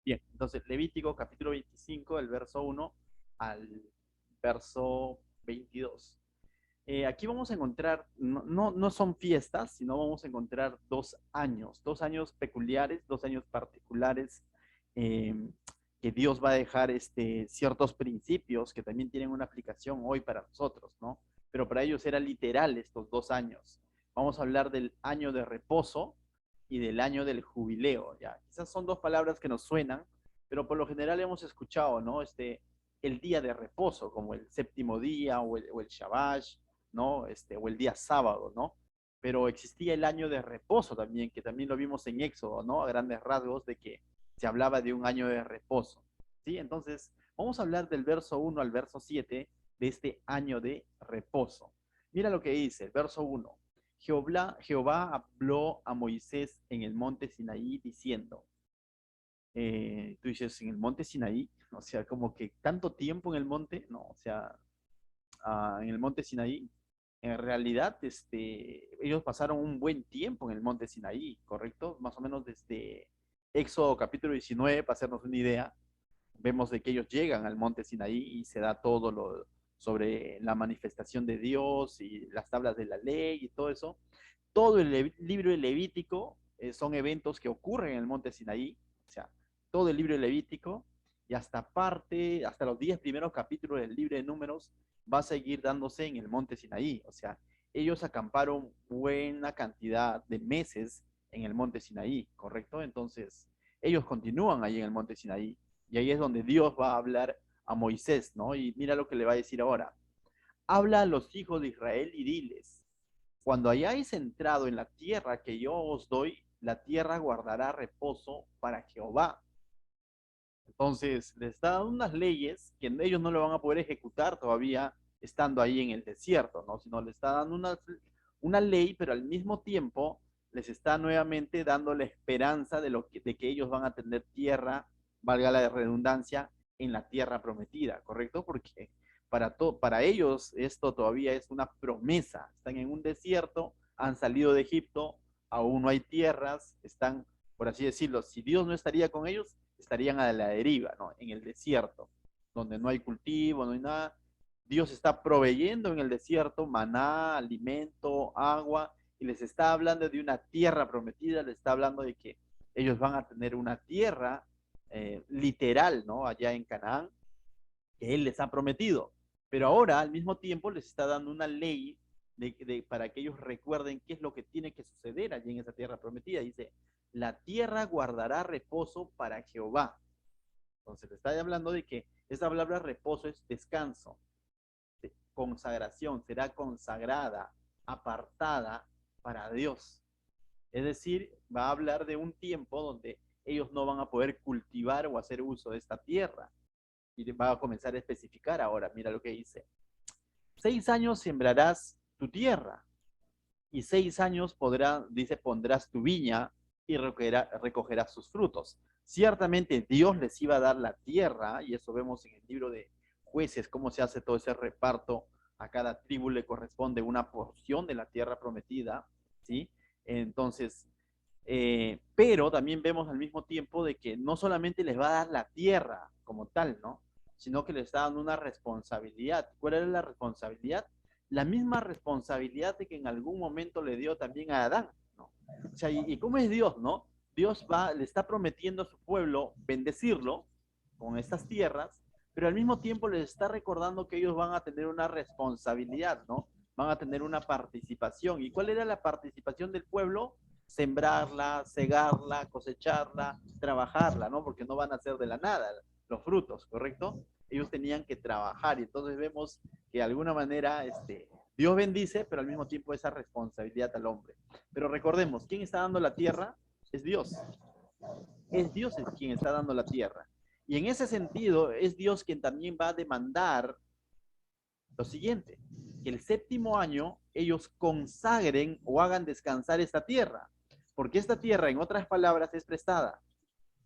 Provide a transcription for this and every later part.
Bien, entonces Levítico capítulo 25, del verso 1 al verso 22. Aquí vamos a encontrar, no son fiestas, sino vamos a encontrar 2 años peculiares, 2 años particulares, eh, que Dios va a dejar ciertos principios que también tienen una aplicación hoy para nosotros, ¿no? Pero para ellos era literal estos 2 años. Vamos a hablar del año de reposo y del año del jubileo, ¿ya? Quizás son dos palabras que nos suenan, pero por lo general hemos escuchado, ¿no? El día de reposo, como el séptimo día o el Shabbat, ¿no? O el día sábado, ¿no? Pero existía el año de reposo también, que también lo vimos en Éxodo, ¿no? A grandes rasgos de que se hablaba de un año de reposo, ¿sí? Entonces, vamos a hablar del verso 1 al verso 7 de este año de reposo. Mira lo que dice, el verso 1. Jehová habló a Moisés en el monte Sinaí diciendo, tú dices, en el monte Sinaí, o sea, como que tanto tiempo en el monte, no, o sea, en el monte Sinaí, en realidad, ellos pasaron un buen tiempo en el monte Sinaí, ¿correcto? Más o menos desde Éxodo capítulo 19, para hacernos una idea, vemos de que ellos llegan al monte Sinaí y se da todo lo sobre la manifestación de Dios y las tablas de la ley y todo eso. Todo el libro de Levítico son eventos que ocurren en el monte Sinaí, o sea, todo el libro de Levítico y hasta los 10 primeros capítulos del libro de Números va a seguir dándose en el monte Sinaí, o sea, ellos acamparon buena cantidad de meses en el monte Sinaí, ¿correcto? Entonces, ellos continúan ahí en el monte Sinaí y ahí es donde Dios va a hablar a Moisés, ¿no? Y mira lo que le va a decir ahora. Habla a los hijos de Israel y diles, cuando hayáis entrado en la tierra que yo os doy, la tierra guardará reposo para Jehová. Entonces, les está dando unas leyes que ellos no lo van a poder ejecutar todavía estando ahí en el desierto, ¿no? Sino le está dando una ley, pero al mismo tiempo les está nuevamente dando la esperanza de que ellos van a tener tierra, valga la redundancia, en la tierra prometida, ¿correcto? Porque para ellos esto todavía es una promesa. Están en un desierto, han salido de Egipto, aún no hay tierras, están, por así decirlo, si Dios no estaría con ellos, estarían a la deriva, ¿no? En el desierto, donde no hay cultivo, no hay nada. Dios está proveyendo en el desierto maná, alimento, agua, y les está hablando de una tierra prometida, les está hablando de que ellos van a tener una tierra literal, ¿no? Allá en Canaán, que Él les ha prometido. Pero ahora, al mismo tiempo, les está dando una ley para que ellos recuerden qué es lo que tiene que suceder allí en esa tierra prometida. Dice, la tierra guardará reposo para Jehová. Entonces, le está hablando de que esa palabra reposo es descanso, consagración, será consagrada, apartada para Dios. Es decir, va a hablar de un tiempo donde ellos no van a poder cultivar o hacer uso de esta tierra. Y va a comenzar a especificar ahora, mira lo que dice. 6 años sembrarás tu tierra y 6 años pondrás tu viña y recogerás sus frutos. Ciertamente Dios les iba a dar la tierra, y eso vemos en el libro de Jueces, cómo se hace todo ese reparto. A cada tribu le corresponde una porción de la tierra prometida, ¿sí? Entonces, pero también vemos al mismo tiempo de que no solamente les va a dar la tierra como tal, ¿no? Sino que les está dando una responsabilidad. ¿Cuál era la responsabilidad? La misma responsabilidad de que en algún momento le dio también a Adán, ¿no? O sea, ¿y cómo es Dios, no? Dios le está prometiendo a su pueblo bendecirlo con estas tierras, pero al mismo tiempo les está recordando que ellos van a tener una responsabilidad, ¿no? Van a tener una participación. ¿Y cuál era la participación del pueblo? Sembrarla, cegarla, cosecharla, trabajarla, ¿no? Porque no van a ser de la nada los frutos, ¿correcto? Ellos tenían que trabajar y entonces vemos que de alguna manera Dios bendice, pero al mismo tiempo esa responsabilidad al hombre. Pero recordemos, ¿quién está dando la tierra? Es Dios. Es Dios quien está dando la tierra. Y en ese sentido, es Dios quien también va a demandar lo siguiente, que el séptimo año ellos consagren o hagan descansar esta tierra, porque esta tierra, en otras palabras, es prestada.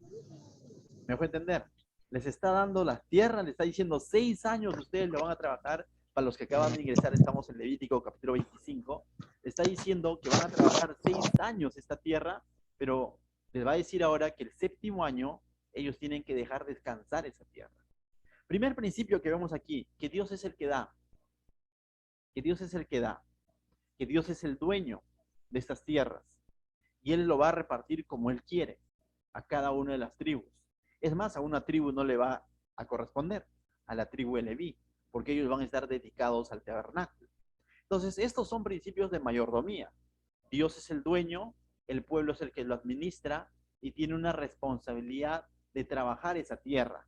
¿Me dejó entender? Les está dando la tierra, les está diciendo 6 años ustedes lo van a trabajar. Para los que acaban de ingresar, estamos en Levítico capítulo 25. Está diciendo que van a trabajar 6 años esta tierra, pero les va a decir ahora que el séptimo año ellos tienen que dejar descansar esa tierra. Primer principio que vemos aquí, que Dios es el que da, que Dios es el que da, que Dios es el dueño de estas tierras y Él lo va a repartir como Él quiere a cada una de las tribus. Es más, a una tribu no le va a corresponder, a la tribu de Leví, porque ellos van a estar dedicados al tabernáculo. Entonces, estos son principios de mayordomía. Dios es el dueño, el pueblo es el que lo administra y tiene una responsabilidad de trabajar esa tierra.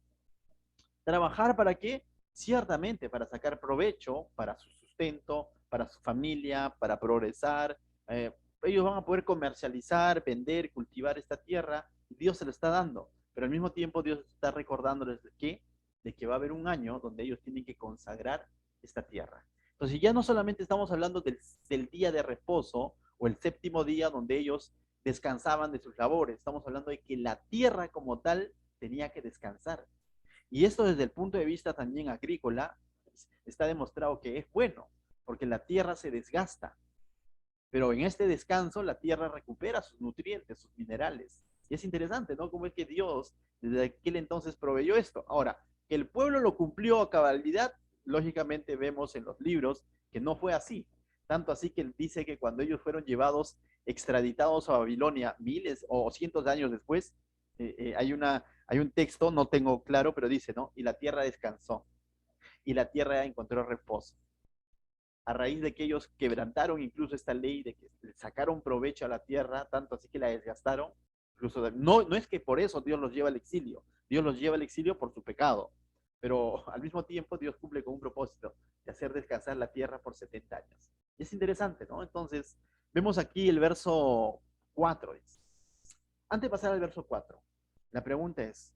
¿Trabajar para qué? Ciertamente para sacar provecho, para su sustento, para su familia, para progresar. Ellos van a poder comercializar, vender, cultivar esta tierra. Dios se lo está dando, pero al mismo tiempo Dios está recordándoles de que va a haber un año donde ellos tienen que consagrar esta tierra. Entonces ya no solamente estamos hablando del día de reposo o el séptimo día donde ellos descansaban de sus labores, estamos hablando de que la tierra como tal tenía que descansar. Y esto desde el punto de vista también agrícola está demostrado que es bueno, porque la tierra se desgasta, pero en este descanso la tierra recupera sus nutrientes, sus minerales. Y es interesante, ¿no? Cómo es que Dios desde aquel entonces proveyó esto. Ahora, que el pueblo lo cumplió a cabalidad, lógicamente vemos en los libros que no fue así. Tanto así que él dice que cuando ellos fueron llevados, extraditados a Babilonia miles o cientos de años después, hay un texto, no tengo claro, pero dice, ¿no? Y la tierra descansó, y la tierra encontró reposo. A raíz de que ellos quebrantaron incluso esta ley, de que sacaron provecho a la tierra, tanto así que la desgastaron, incluso no es que por eso Dios los lleva al exilio, Dios los lleva al exilio por su pecado, pero al mismo tiempo Dios cumple con un propósito de hacer descansar la tierra por 70 años. Y es interesante, ¿no? Entonces, vemos aquí el verso 4. Antes de pasar al verso 4, la pregunta es,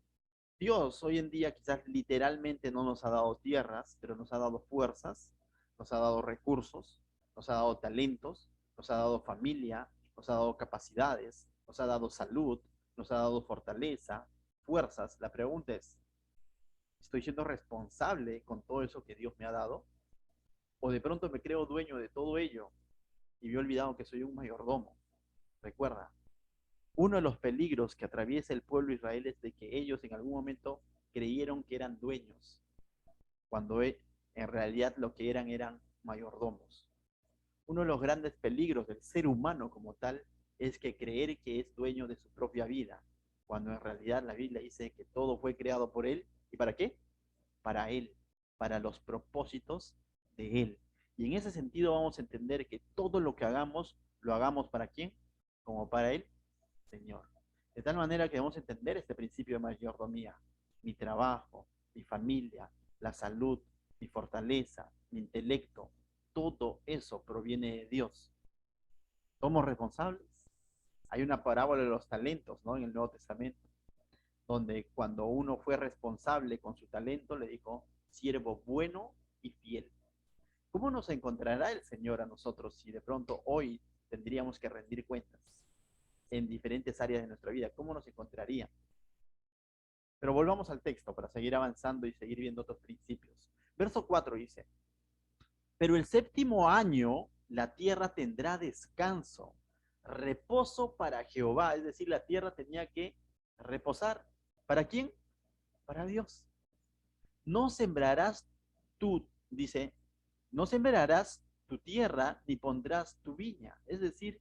Dios hoy en día quizás literalmente no nos ha dado tierras, pero nos ha dado fuerzas, nos ha dado recursos, nos ha dado talentos, nos ha dado familia, nos ha dado capacidades, nos ha dado salud, nos ha dado fortaleza, fuerzas. La pregunta es, ¿estoy siendo responsable con todo eso que Dios me ha dado? ¿O de pronto me creo dueño de todo ello y me he olvidado que soy un mayordomo? Recuerda, uno de los peligros que atraviesa el pueblo de Israel es de que ellos en algún momento creyeron que eran dueños, cuando en realidad lo que eran mayordomos. Uno de los grandes peligros del ser humano como tal es que creer que es dueño de su propia vida, cuando en realidad la Biblia dice que todo fue creado por Él. ¿Y para qué? Para Él, para los propósitos de Él. Y en ese sentido vamos a entender que todo lo que hagamos, lo hagamos para quién, como para Él, Señor. De tal manera que debemos entender este principio de mayordomía. Mi trabajo, mi familia, la salud, mi fortaleza, mi intelecto, todo eso proviene de Dios. ¿Somos responsables? Hay una parábola de los talentos, ¿no? En el Nuevo Testamento, donde cuando uno fue responsable con su talento, le dijo, siervo bueno y fiel. ¿Cómo nos encontrará el Señor a nosotros si de pronto hoy tendríamos que rendir cuentas en diferentes áreas de nuestra vida? ¿Cómo nos encontraría? Pero volvamos al texto para seguir avanzando y seguir viendo otros principios. Verso 4 dice, pero el séptimo año la tierra tendrá descanso, reposo para Jehová. Es decir, la tierra tenía que reposar. ¿Para quién? Para Dios. No sembrarás tú, dice, no sembrarás tu tierra ni pondrás tu viña. Es decir,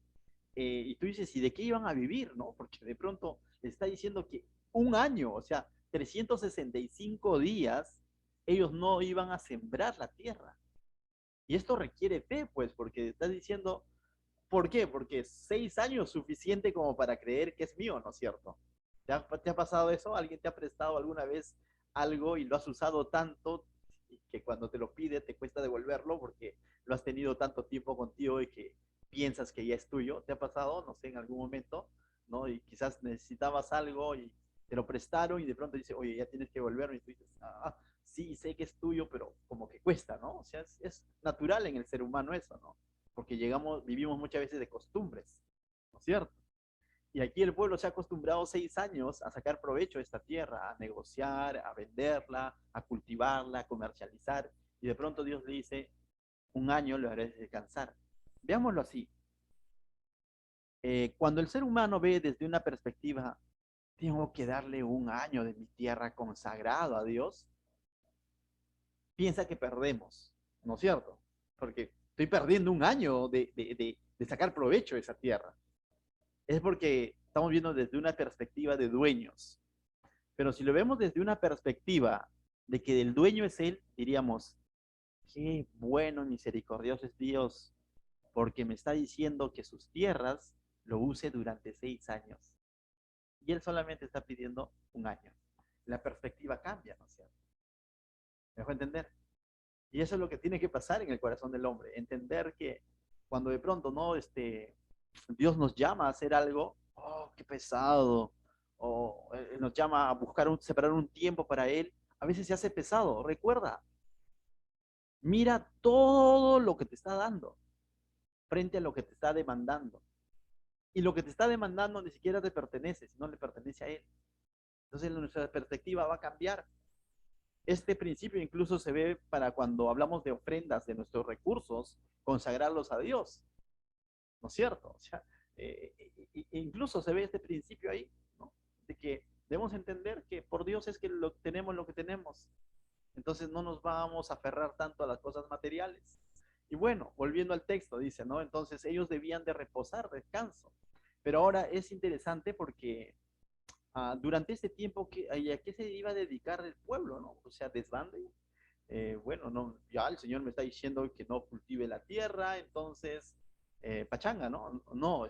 y tú dices, ¿y de qué iban a vivir? ¿No? Porque de pronto le está diciendo que un año, o sea, 365 días, ellos no iban a sembrar la tierra. Y esto requiere fe, pues, porque está diciendo, ¿por qué? Porque 6 años es suficiente como para creer que es mío, ¿no es cierto? ¿Te ha pasado eso? ¿Alguien te ha prestado alguna vez algo y lo has usado tanto que cuando te lo pide te cuesta devolverlo porque lo has tenido tanto tiempo contigo y que piensas que ya es tuyo? ¿Te ha pasado, no sé, en algún momento, ¿no? Y quizás necesitabas algo y te lo prestaron y de pronto dice, oye, ya tienes que devolverlo y tú dices, sí, sé que es tuyo, pero como que cuesta, ¿no? O sea, es natural en el ser humano eso, ¿no? Porque vivimos muchas veces de costumbres, ¿no es cierto? Y aquí el pueblo se ha acostumbrado 6 años a sacar provecho de esta tierra, a negociar, a venderla, a cultivarla, a comercializar, y de pronto Dios le dice, un año lo haré descansar. Veámoslo así. Cuando el ser humano ve desde una perspectiva tengo que darle un año de mi tierra consagrado a Dios, piensa que perdemos, ¿no es cierto? Porque estoy perdiendo un año de sacar provecho de esa tierra. Es porque estamos viendo desde una perspectiva de dueños. Pero si lo vemos desde una perspectiva de que el dueño es él, diríamos, qué bueno y misericordioso es Dios, porque me está diciendo que sus tierras lo use durante 6 años. Y él solamente está pidiendo un año. La perspectiva cambia, ¿no es cierto? ¿Me dejó entender? Y eso es lo que tiene que pasar en el corazón del hombre. Entender que cuando de pronto no, Dios nos llama a hacer algo, oh, qué pesado. O nos llama a buscar separar un tiempo para Él. A veces se hace pesado. Recuerda, mira todo lo que te está dando frente a lo que te está demandando. Y lo que te está demandando ni siquiera te pertenece, sino le pertenece a Él. Entonces nuestra perspectiva va a cambiar. Este principio incluso se ve para cuando hablamos de ofrendas de nuestros recursos, consagrarlos a Dios, ¿no es cierto? O sea, incluso se ve este principio ahí, ¿no? De que debemos entender que por Dios es que tenemos lo que tenemos. Entonces no nos vamos a aferrar tanto a las cosas materiales. Y bueno, volviendo al texto, dice, ¿no? Entonces ellos debían de reposar, descanso. Pero ahora es interesante porque durante este tiempo, ¿a qué se iba a dedicar el pueblo, no? O sea, desbande. Bueno, no, ya el Señor me está diciendo que no cultive la tierra, entonces, pachanga, ¿no? No,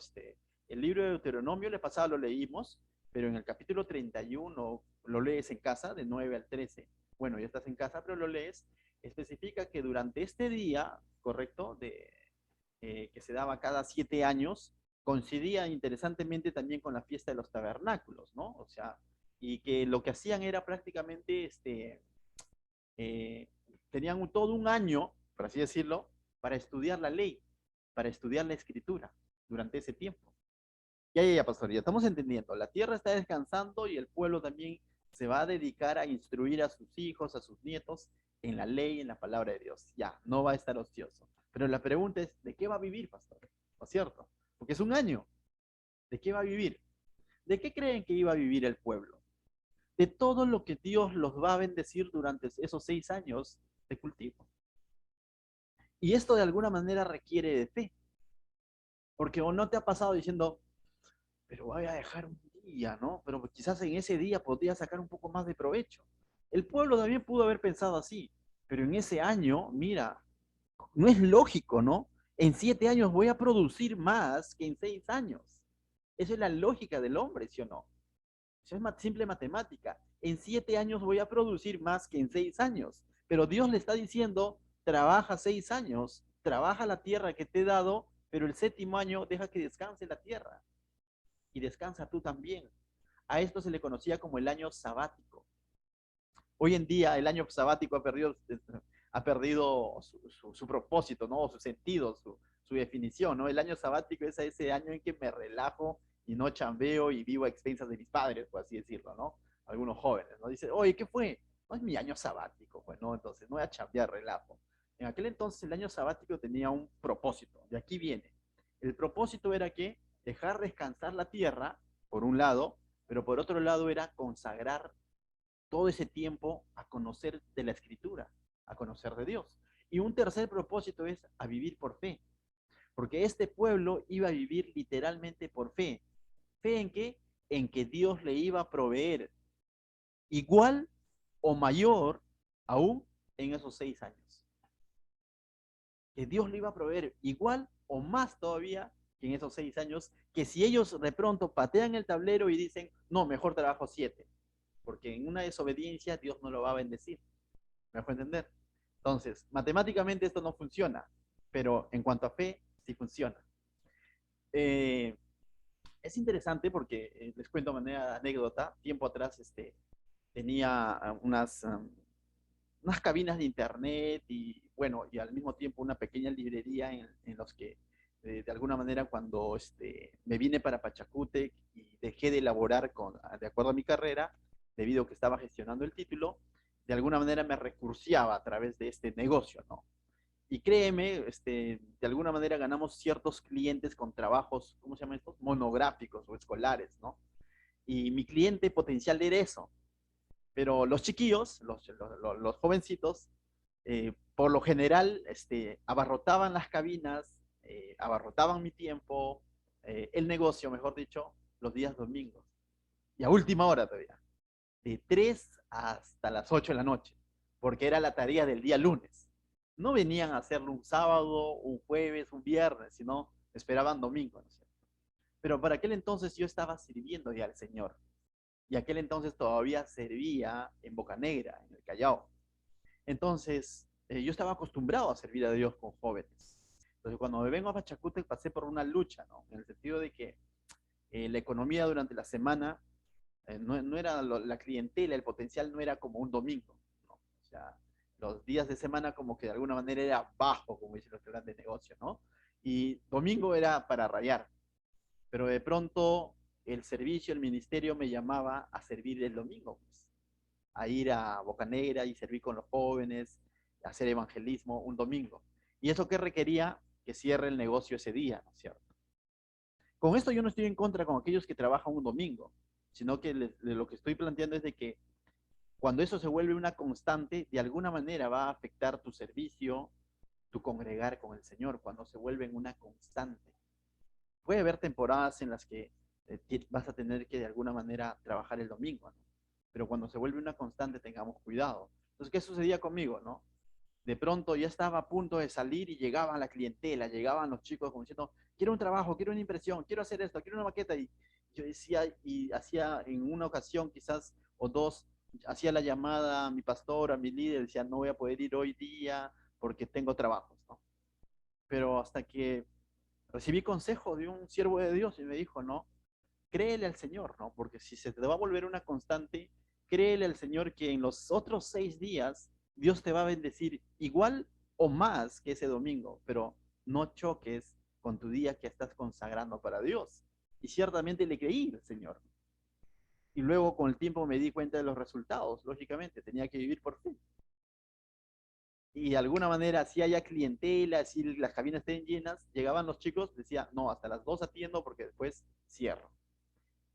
el libro de Deuteronomio, le pasado lo leímos, pero en el capítulo 31 lo lees en casa, de 9 al 13. Bueno, ya estás en casa, pero lo lees, especifica que durante este día, ¿correcto? Que se daba cada 7 años, coincidía interesantemente también con la fiesta de los tabernáculos, ¿no? O sea, y que lo que hacían era prácticamente, eh, tenían todo un año, por así decirlo, para estudiar la ley, para estudiar la escritura durante ese tiempo. Ya, pastor, ya estamos entendiendo. La tierra está descansando y el pueblo también se va a dedicar a instruir a sus hijos, a sus nietos en la ley, en la palabra de Dios. Ya, no va a estar ocioso. Pero la pregunta es, ¿de qué va a vivir, pastor? ¿No es cierto? Porque es un año. ¿De qué va a vivir? ¿De qué creen que iba a vivir el pueblo? De todo lo que Dios los va a bendecir durante esos 6 años de cultivo. Y esto de alguna manera requiere de fe. Porque o no te ha pasado diciendo, pero voy a dejar un día, ¿no? Pero quizás en ese día podría sacar un poco más de provecho. El pueblo también pudo haber pensado así, pero en ese año, mira, no es lógico, ¿no? En 7 años voy a producir más que en 6 años. Esa es la lógica del hombre, ¿sí o no? Eso es simple matemática. En 7 años voy a producir más que en 6 años. Pero Dios le está diciendo, trabaja 6 años, trabaja la tierra que te he dado, pero el séptimo año deja que descanse la tierra. Y descansa tú también. A esto se le conocía como el año sabático. Hoy en día el año sabático ha perdido su propósito, ¿no? Su sentido, su definición, ¿no? El año sabático es ese año en que me relajo y no chambeo y vivo a expensas de mis padres, por así decirlo, ¿no? Algunos jóvenes, ¿no? Dicen, oye, ¿qué fue? No es mi año sabático, pues, ¿no? Entonces no voy a chambear, relajo. En aquel entonces el año sabático tenía un propósito, de aquí viene. El propósito era que dejar descansar la tierra, por un lado, pero por otro lado era consagrar todo ese tiempo a conocer de la escritura, a conocer de Dios. Y un tercer propósito es a vivir por fe, porque este pueblo iba a vivir literalmente por fe. ¿Fe en qué? En que Dios le iba a proveer igual o mayor aún en esos 6 años. Que Dios le iba a proveer igual o más todavía que en esos 6 años, que si ellos de pronto patean el tablero y dicen, no, mejor trabajo 7, porque en una desobediencia Dios no lo va a bendecir. ¿Me dejo entender? Entonces, matemáticamente esto no funciona, pero en cuanto a fe, sí funciona. Eh, es interesante porque, les cuento de manera anécdota, tiempo atrás tenía unas cabinas de internet y bueno, y al mismo tiempo una pequeña librería en los que de alguna manera cuando me vine para Pachacútec y dejé de elaborar de acuerdo a mi carrera, debido a que estaba gestionando el título, de alguna manera me recursiaba a través de este negocio, ¿no? Y créeme, de alguna manera ganamos ciertos clientes con trabajos, ¿cómo se llama esto? Monográficos o escolares, ¿no? Y mi cliente potencial era eso. Pero los chiquillos, los jovencitos, por lo general, abarrotaban las cabinas, abarrotaban mi tiempo, el negocio, mejor dicho, los días domingos. Y a última hora todavía, de 3 hasta las 8 de la noche, porque era la tarea del día lunes. No venían a hacerlo un sábado, un jueves, un viernes, sino esperaban domingo, ¿no es cierto? Pero para aquel entonces yo estaba sirviendo ya al Señor. Y aquel entonces todavía servía en Bocanegra, en el Callao. Entonces, yo estaba acostumbrado a servir a Dios con jóvenes. Entonces, cuando me vengo a Pachacútec, pasé por una lucha, ¿no? En el sentido de que la economía durante la semana no era la clientela, el potencial no era como un domingo, ¿no? O sea, los días de semana como que de alguna manera era bajo, como dicen los grandes negocios, ¿no? Y domingo era para rayar, pero de pronto el servicio, el ministerio me llamaba a servir el domingo, pues, a ir a Bocanegra y servir con los jóvenes, a hacer evangelismo un domingo. Y eso que requería que cierre el negocio ese día, ¿no es cierto? Con esto yo no estoy en contra con aquellos que trabajan un domingo, sino que lo que estoy planteando es de que cuando eso se vuelve una constante, de alguna manera va a afectar tu servicio, tu congregar con el Señor, cuando se vuelve una constante. Puede haber temporadas en las que vas a tener que de alguna manera trabajar el domingo, ¿no? Pero cuando se vuelve una constante, tengamos cuidado. Entonces, ¿qué sucedía conmigo, no? De pronto ya estaba a punto de salir y llegaba la clientela, llegaban los chicos como diciendo, quiero un trabajo, quiero una impresión, quiero hacer esto, quiero una maqueta. Y yo decía, y hacía en una ocasión quizás o dos, hacía la llamada a mi pastor, a mi líder, decía, no voy a poder ir hoy día porque tengo trabajos, ¿no? Pero hasta que recibí consejo de un siervo de Dios y me dijo, no, créele al Señor, ¿no? Porque si se te va a volver una constante, créele al Señor que en los otros 6 días Dios te va a bendecir igual o más que ese domingo, pero no choques con tu día que estás consagrando para Dios. Y ciertamente le creí al Señor. Y luego con el tiempo me di cuenta de los resultados, lógicamente, tenía que vivir por fe. Y de alguna manera, si haya clientela, si las cabinas estén llenas, llegaban los chicos, decía, no, hasta las 2 atiendo porque después cierro.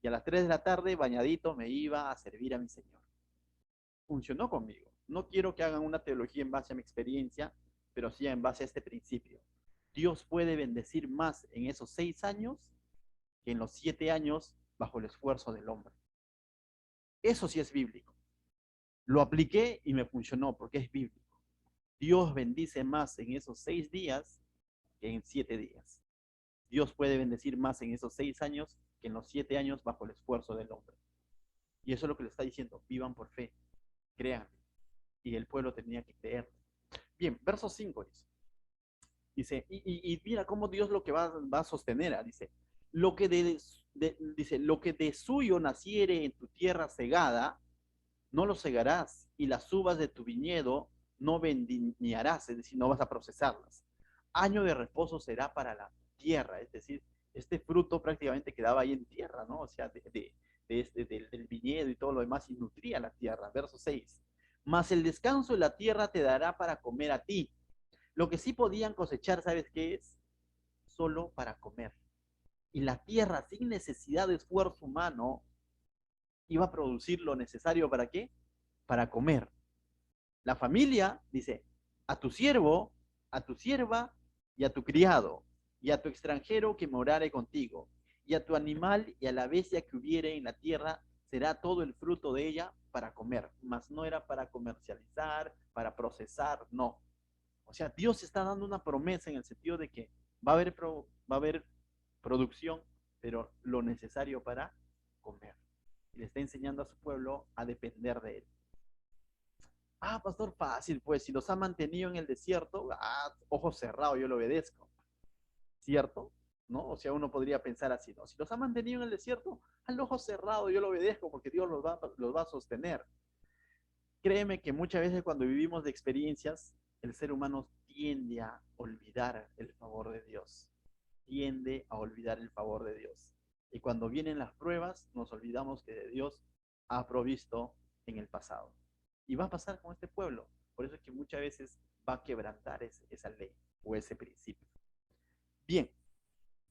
Y a las 3 de la tarde, bañadito, me iba a servir a mi Señor. Funcionó conmigo. No quiero que hagan una teología en base a mi experiencia, pero sí en base a este principio. Dios puede bendecir más en esos 6 años que en los 7 años bajo el esfuerzo del hombre. Eso sí es bíblico. Lo apliqué y me funcionó porque es bíblico. Dios bendice más en esos 6 días que en 7 días. Dios puede bendecir más en esos 6 años que en los 7 años bajo el esfuerzo del hombre. Y eso es lo que le está diciendo, vivan por fe, crean. Y el pueblo tenía que creer. Bien, verso 5 dice, y mira cómo Dios lo que va a sostener, dice, dice, lo que de suyo naciere en tu tierra segada, no lo segarás, y las uvas de tu viñedo no vendimiarás, es decir, no vas a procesarlas. Año de reposo será para la tierra, es decir, este fruto prácticamente quedaba ahí en tierra, ¿no? O sea, del viñedo y todo lo demás, y nutría la tierra. Verso 6. Mas el descanso de la tierra te dará para comer a ti. Lo que sí podían cosechar, ¿sabes qué es? Solo para comer. Y la tierra, sin necesidad de esfuerzo humano, iba a producir lo necesario para qué? Para comer. La familia dice, a tu siervo, a tu sierva y a tu criado, y a tu extranjero que morare contigo, y a tu animal y a la bestia que hubiere en la tierra, será todo el fruto de ella para comer, mas no era para comercializar, para procesar, no. O sea, Dios está dando una promesa en el sentido de que va a haber producción, pero lo necesario para comer. Y le está enseñando a su pueblo a depender de él. Ah, pastor, fácil, pues si los ha mantenido en el desierto, ojos cerrados, yo lo obedezco. ¿Cierto? ¿No? O sea, uno podría pensar así, ¿no? Si los ha mantenido en el desierto, al ojo cerrado yo lo obedezco porque Dios los va a sostener. Créeme que muchas veces cuando vivimos de experiencias, el ser humano tiende a olvidar el favor de Dios. Tiende a olvidar el favor de Dios. Y cuando vienen las pruebas, nos olvidamos que Dios ha provisto en el pasado. Y va a pasar con este pueblo. Por eso es que muchas veces va a quebrantar esa ley o ese principio. Bien,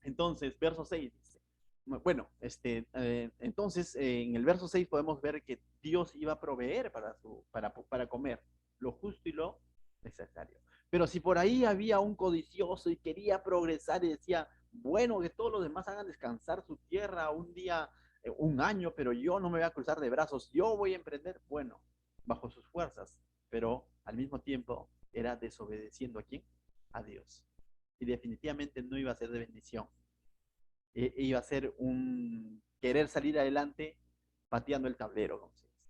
entonces, verso 6 dice, bueno, entonces en el verso 6 podemos ver que Dios iba a proveer para comer lo justo y lo necesario. Pero si por ahí había un codicioso y quería progresar y decía, bueno, que todos los demás hagan descansar su tierra un día, un año, pero yo no me voy a cruzar de brazos, yo voy a emprender, bueno, bajo sus fuerzas, pero al mismo tiempo era desobedeciendo a quién, a Dios. Y definitivamente no iba a ser de bendición, iba a ser un querer salir adelante pateando el tablero, como se dice.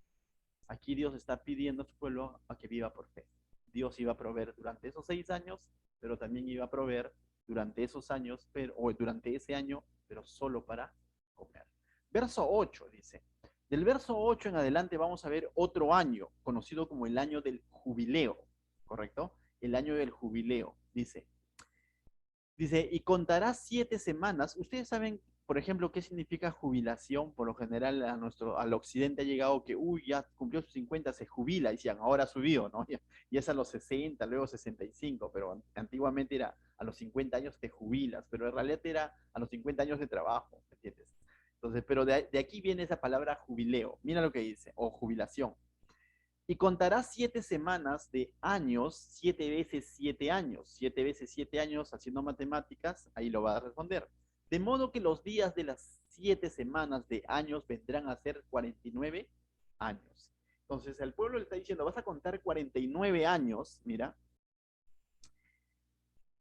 Aquí Dios está pidiendo a su pueblo a que viva por fe. Dios iba a proveer durante esos 6 años, pero también iba a proveer durante esos años, o durante ese año, pero solo para comer. Verso 8 dice, del verso 8 en adelante vamos a ver otro año, conocido como el año del jubileo, ¿correcto? El año del jubileo, Dice, y contará 7 semanas. Ustedes saben, por ejemplo, qué significa jubilación. Por lo general, al occidente ha llegado que, uy, ya cumplió sus 50, se jubila. Y decían, ahora subió, ¿no? Y es a los 60, luego 65, pero antiguamente era a los 50 años te jubilas, pero en realidad era a los 50 años de trabajo, ¿me entiendes? Entonces, pero de aquí viene esa palabra jubileo. Mira lo que dice, o jubilación. Y contará 7 semanas de años, 7 veces 7 años. 7 veces 7 años, haciendo matemáticas, ahí lo va a responder. De modo que los días de las 7 semanas de años vendrán a ser 49 años. Entonces el pueblo le está diciendo, vas a contar 49 años, mira,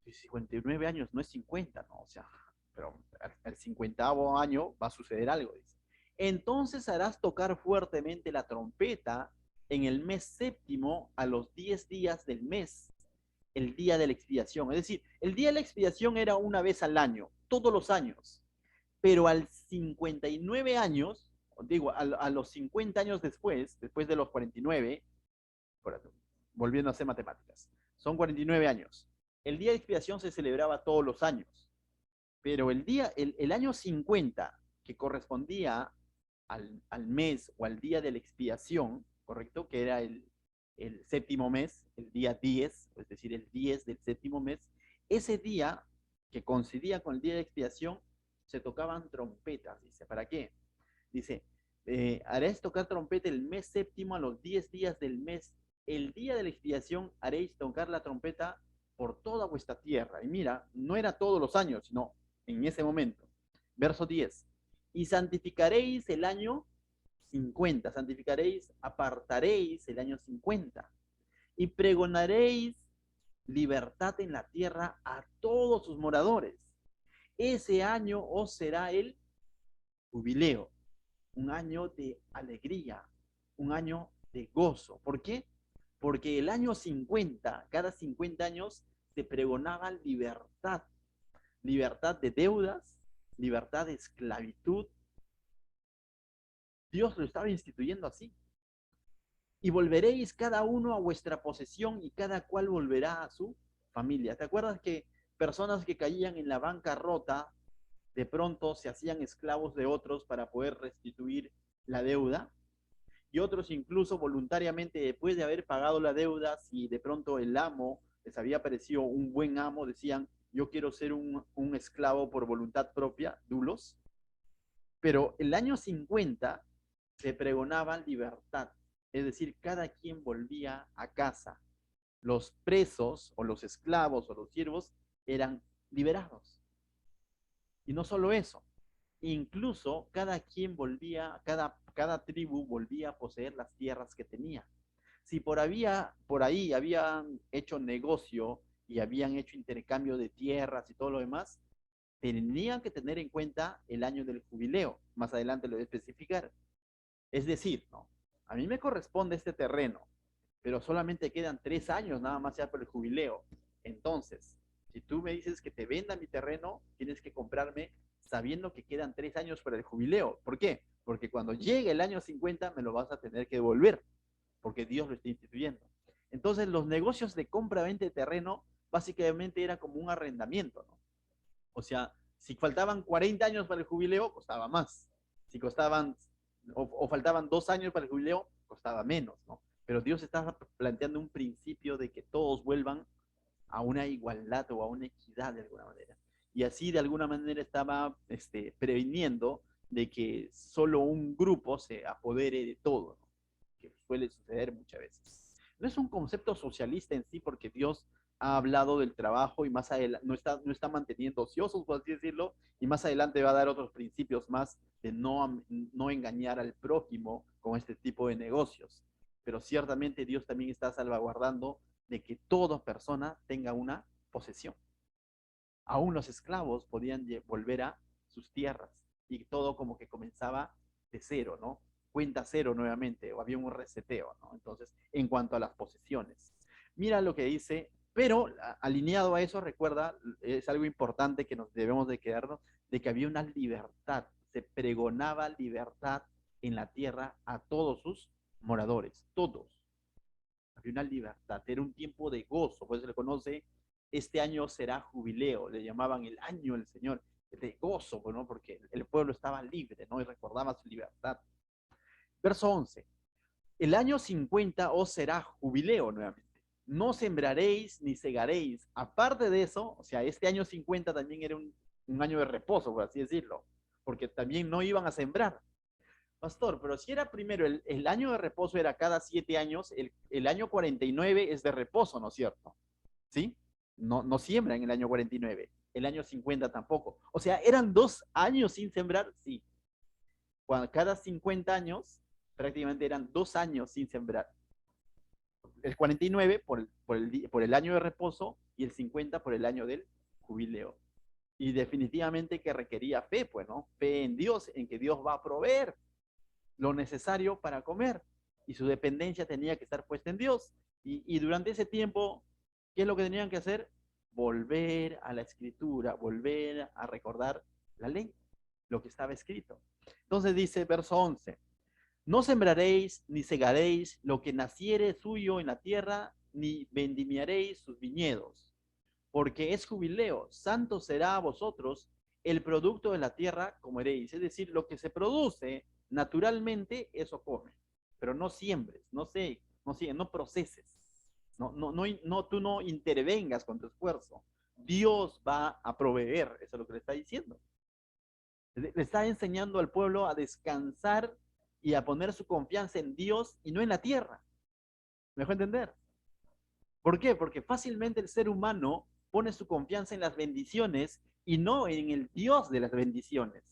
59 años no es 50, ¿no? O sea, pero al 50º año va a suceder algo, dice. Entonces harás tocar fuertemente la trompeta en el mes séptimo a los 10 días del mes, el día de la expiación. Es decir, el día de la expiación era una vez al año, todos los años. Pero al 59 años, digo, a los 50 años después de los 49, volviendo a hacer matemáticas, son 49 años. El día de expiación se celebraba todos los años, pero el año 50, que correspondía al mes o al día de la expiación, ¿correcto? Que era el séptimo mes, el día 10, es decir, el 10 del séptimo mes, ese día que coincidía con el día de expiación, se tocaban trompetas, dice, ¿para qué? Dice, haréis tocar trompeta el mes séptimo a los 10 días del mes. El día de la expiación haréis tocar la trompeta por toda vuestra tierra. Y mira, no era todos los años, sino en ese momento. Verso 10. Y santificaréis el año 50. Santificaréis, apartaréis el año 50. Y pregonaréis libertad en la tierra a todos sus moradores. Ese año os será el jubileo, un año de alegría, un año de gozo. ¿Por qué? Porque el año 50, cada 50 años, se pregonaba libertad, libertad de deudas, libertad de esclavitud. Dios lo estaba instituyendo así. Y volveréis cada uno a vuestra posesión y cada cual volverá a su familia. ¿Te acuerdas que personas que caían en la bancarrota de pronto se hacían esclavos de otros para poder restituir la deuda? Y otros incluso voluntariamente, después de haber pagado la deuda, si de pronto el amo les había parecido un buen amo, decían, yo quiero ser un esclavo por voluntad propia, dulos. Pero el año 50 se pregonaba libertad, es decir, cada quien volvía a casa. Los presos o los esclavos o los siervos eran liberados. Y no solo eso, incluso cada quien volvía, cada tribu volvía a poseer las tierras que tenía. Si por ahí habían hecho negocio y habían hecho intercambio de tierras y todo lo demás, tenían que tener en cuenta el año del jubileo. Más adelante lo voy a especificar. Es decir, ¿no? A mí me corresponde este terreno, pero solamente quedan 3 años nada más ya por el jubileo. Entonces, si tú me dices que te venda mi terreno, tienes que comprarme sabiendo que quedan 3 años para el jubileo. ¿Por qué? Porque cuando llegue el año 50 me lo vas a tener que devolver, porque Dios lo está instituyendo. Entonces, los negocios de compra-venta de terreno básicamente era como un arrendamiento, ¿no? O sea, si faltaban 40 años para el jubileo, costaba más. Si costaban o faltaban 2 años para el jubileo, costaba menos, ¿no? Pero Dios estaba planteando un principio de que todos vuelvan a una igualdad o a una equidad de alguna manera. Y así de alguna manera estaba previniendo de que solo un grupo se apodere de todo, ¿no? Que suele suceder muchas veces. No es un concepto socialista en sí, porque Dios ha hablado del trabajo y más adelante no está manteniendo ociosos, por así decirlo, y más adelante va a dar otros principios más de no engañar al prójimo con este tipo de negocios. Pero ciertamente Dios también está salvaguardando de que toda persona tenga una posesión. Aún los esclavos podían volver a sus tierras y todo como que comenzaba de cero, ¿no? Cuenta cero nuevamente, o había un reseteo, ¿no? Entonces, en cuanto a las posesiones. Mira lo que dice, pero alineado a eso, recuerda, es algo importante que nos debemos de quedarnos, de que había una libertad, se pregonaba libertad en la tierra a todos sus moradores, todos. Había una libertad, era un tiempo de gozo, pues se le conoce, este año será jubileo, le llamaban el año del Señor, de gozo, ¿no? Porque el pueblo estaba libre, ¿no? Y recordaba su libertad. Verso 11, el año 50 os será jubileo nuevamente. No sembraréis ni segaréis. Aparte de eso, o sea, este año 50 también era un año de reposo, por así decirlo, porque también no iban a sembrar. Pastor, pero si era primero, el año de reposo era cada 7 años, el año 49 es de reposo, ¿no es cierto? ¿Sí? No siembra en el año 49, el año 50 tampoco. O sea, ¿eran 2 años sin sembrar? Sí. Cada 50 años, prácticamente eran 2 años sin sembrar. El 49 por el año de reposo y el 50 por el año del jubileo. Y definitivamente que requería fe, pues, ¿no? Fe en Dios, en que Dios va a proveer lo necesario para comer. Y su dependencia tenía que estar puesta en Dios. Y durante ese tiempo, ¿qué es lo que tenían que hacer? Volver a la escritura, volver a recordar la ley, lo que estaba escrito. Entonces dice verso 11, no sembraréis ni segaréis lo que naciere suyo en la tierra, ni vendimiaréis sus viñedos, porque es jubileo, santo será a vosotros el producto de la tierra, comeréis. Es decir, lo que se produce naturalmente, eso come. Pero no siembres, no proceses. Tú no intervengas con tu esfuerzo. Dios va a proveer, eso es lo que le está diciendo. Le está enseñando al pueblo a descansar y a poner su confianza en Dios y no en la tierra. ¿Me dejó entender? ¿Por qué? Porque fácilmente el ser humano pone su confianza en las bendiciones y no en el Dios de las bendiciones.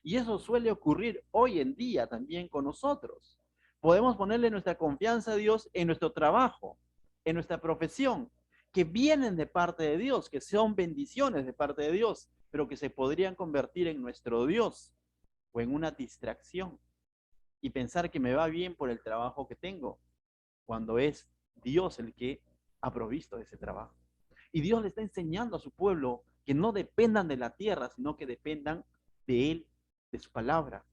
Y eso suele ocurrir hoy en día también con nosotros. Podemos ponerle nuestra confianza a Dios en nuestro trabajo, en nuestra profesión, que vienen de parte de Dios, que son bendiciones de parte de Dios, pero que se podrían convertir en nuestro Dios o en una distracción y pensar que me va bien por el trabajo que tengo, cuando es Dios el que ha provisto ese trabajo. Y Dios le está enseñando a su pueblo que no dependan de la tierra, sino que dependan de Él, de su palabra.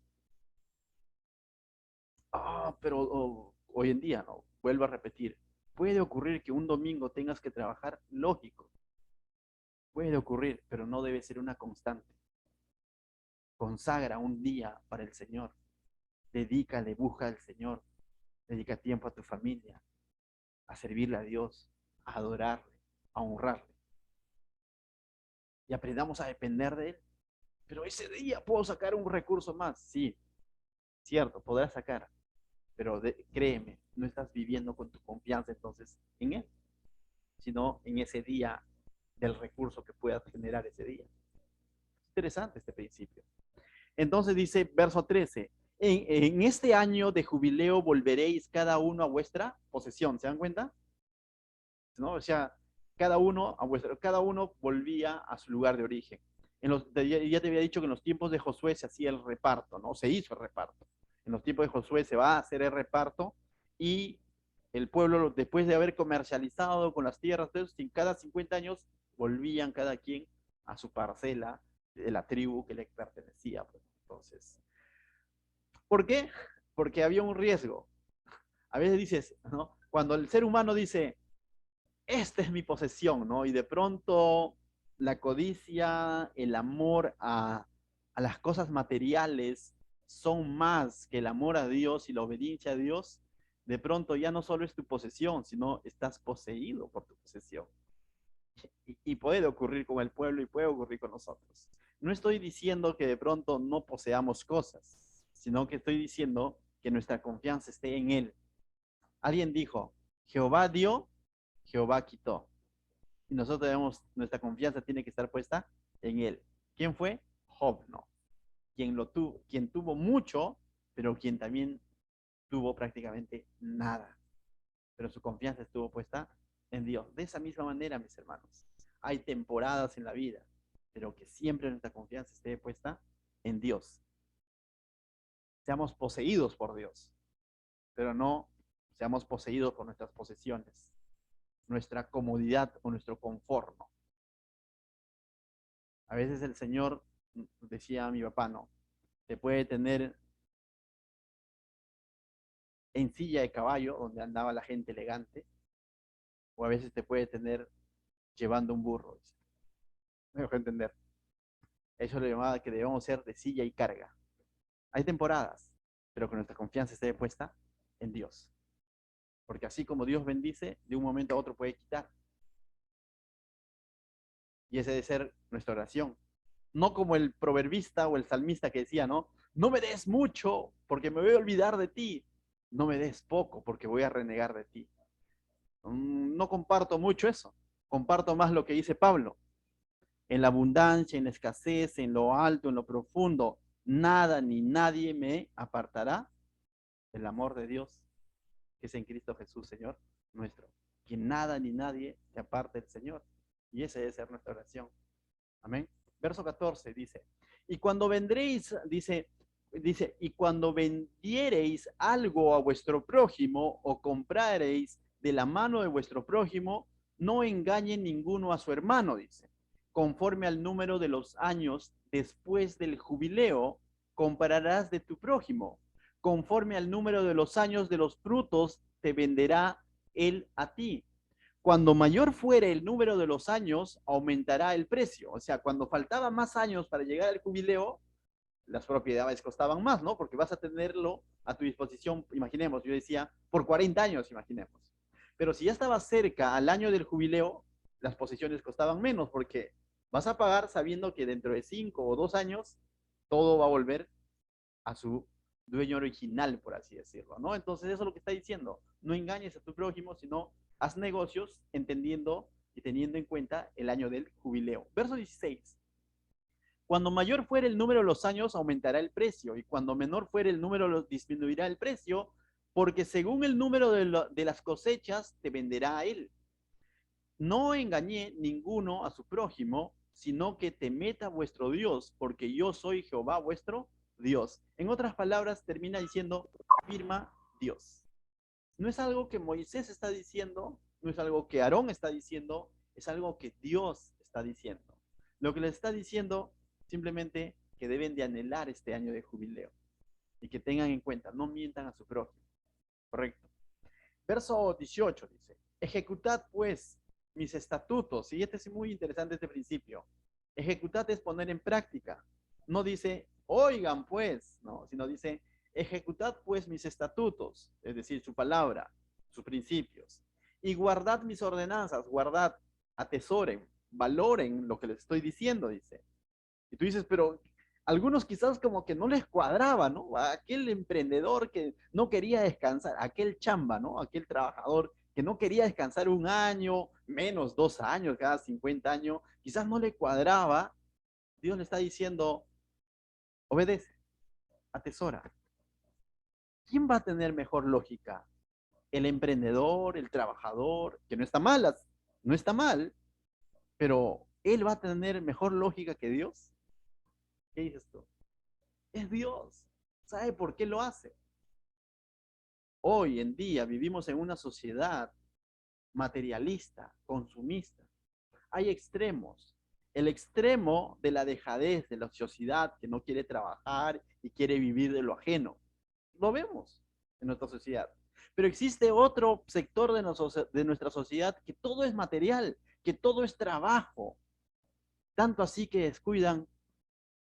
Pero hoy en día, no, vuelvo a repetir, puede ocurrir que un domingo tengas que trabajar, lógico, puede ocurrir, pero no debe ser una constante. Consagra un día para el Señor, dedícale, busca al Señor, dedica tiempo a tu familia, a servirle a Dios, a adorarle, a honrarle. Y aprendamos a depender de Él. Pero ese día puedo sacar un recurso más. Sí, cierto, podrás sacar. Pero créeme, no estás viviendo con tu confianza entonces en Él, sino en ese día del recurso que puedas generar ese día. Es interesante este principio. Entonces dice, verso 13, en este año de jubileo volveréis cada uno a vuestra posesión. ¿Se dan cuenta? ¿No? O sea, cada uno volvía a su lugar de origen. Ya te había dicho que en los tiempos de Josué se hacía el reparto, ¿no? Se hizo el reparto. En los tiempos de Josué se va a hacer el reparto y el pueblo, después de haber comercializado con las tierras, cada 50 años volvían cada quien a su parcela de la tribu que le pertenecía. Pues. Entonces, ¿por qué? Porque había un riesgo. A veces dices, ¿no? Cuando el ser humano dice, esta es mi posesión, ¿no? Y de pronto la codicia, el amor a las cosas materiales son más que el amor a Dios y la obediencia a Dios, de pronto ya no solo es tu posesión, sino estás poseído por tu posesión. Y puede ocurrir con el pueblo y puede ocurrir con nosotros. No estoy diciendo que de pronto no poseamos cosas, sino que estoy diciendo que nuestra confianza esté en Él. Alguien dijo, Jehová dio, Jehová quitó. Y nosotros debemos, nuestra confianza tiene que estar puesta en Él. ¿Quién fue? Job, no. Quien tuvo mucho, pero quien también tuvo prácticamente nada. Pero su confianza estuvo puesta en Dios. De esa misma manera, mis hermanos, hay temporadas en la vida, pero que siempre nuestra confianza esté puesta en Dios. Seamos poseídos por Dios, pero no seamos poseídos por nuestras posesiones, nuestra comodidad o nuestro confort, ¿no? A veces el Señor, decía mi papá, no, te puede tener en silla de caballo, donde andaba la gente elegante, o a veces te puede tener llevando un burro. Me dejó entender. Eso le llamaba que debemos ser de silla y carga. Hay temporadas, pero que nuestra confianza esté puesta en Dios. Porque así como Dios bendice, de un momento a otro puede quitar. Y ese debe ser nuestra oración. No como el proverbista o el salmista que decía, ¿no? No me des mucho porque me voy a olvidar de ti. No me des poco porque voy a renegar de ti. No comparto mucho eso. Comparto más lo que dice Pablo. En la abundancia, en la escasez, en lo alto, en lo profundo, nada ni nadie me apartará del amor de Dios que es en Cristo Jesús, Señor nuestro. Que nada ni nadie te aparte del Señor. Y esa debe ser nuestra oración. Amén. Verso 14 dice, y cuando vendréis, y cuando vendiereis algo a vuestro prójimo o comprareis de la mano de vuestro prójimo, no engañe ninguno a su hermano, dice. Conforme al número de los años después del jubileo, compararás de tu prójimo. Conforme al número de los años de los frutos, te venderá él a ti. Cuando mayor fuere el número de los años, aumentará el precio. O sea, cuando faltaban más años para llegar al jubileo, las propiedades costaban más, ¿no? Porque vas a tenerlo a tu disposición, imaginemos, yo decía, por 40 años, imaginemos. Pero si ya estaba cerca al año del jubileo, las posesiones costaban menos, porque vas a pagar sabiendo que dentro de 5 o 2 años, todo va a volver a su dueño original, por así decirlo, ¿no? Entonces eso es lo que está diciendo. No engañes a tu prójimo, sino haz negocios entendiendo y teniendo en cuenta el año del jubileo. Verso 16. Cuando mayor fuere el número de los años, aumentará el precio, y cuando menor fuere el número, disminuirá el precio, porque según el número de las cosechas, te venderá a él. No engañé ninguno a su prójimo, sino que temed a vuestro Dios, porque yo soy Jehová vuestro Dios. En otras palabras, termina diciendo, afirma Dios. No es algo que Moisés está diciendo, no es algo que Aarón está diciendo, es algo que Dios está diciendo. Lo que les está diciendo simplemente que deben de anhelar este año de jubileo y que tengan en cuenta, no mientan a su prójimo. Correcto. Verso 18 dice, ejecutad pues mis estatutos. Y este es muy interesante este principio. Ejecutad es poner en práctica. No dice, oigan pues, no, sino dice, ejecutad pues mis estatutos, es decir, su palabra, sus principios. Y guardad mis ordenanzas, guardad, atesoren, valoren lo que les estoy diciendo, dice. Y tú dices, pero algunos quizás como que no les cuadraba, ¿no? Aquel emprendedor que no quería descansar, aquel chamba, ¿no? Aquel trabajador que no quería descansar un año, menos 2 años, cada 50 años, quizás no le cuadraba. Dios le está diciendo, obedece, atesora. ¿Quién va a tener mejor lógica? ¿El emprendedor, el trabajador? Que no está mal, no está mal, pero él va a tener mejor lógica que Dios. ¿Qué dices tú? Es Dios. ¿Sabe por qué lo hace? Hoy en día vivimos en una sociedad materialista, consumista. Hay extremos. El extremo de la dejadez, de la ociosidad, que no quiere trabajar y quiere vivir de lo ajeno. Lo vemos en nuestra sociedad. Pero existe otro sector de nuestra sociedad que todo es material, que todo es trabajo. Tanto así que descuidan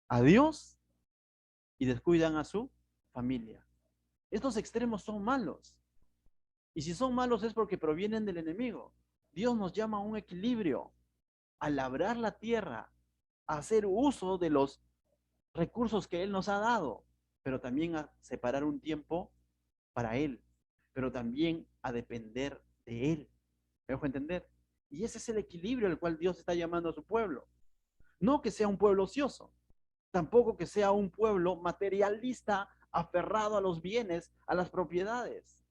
a Dios y descuidan a su familia. Estos extremos son malos. Y si son malos es porque provienen del enemigo. Dios nos llama a un equilibrio. a labrar la tierra, a hacer uso de los recursos que Él nos ha dado, pero también a separar un tiempo para Él, pero también a depender de Él. ¿Me dejo entender? Y ese es el equilibrio al cual Dios está llamando a su pueblo. No que sea un pueblo ocioso, tampoco que sea un pueblo materialista, aferrado a los bienes, a las propiedades.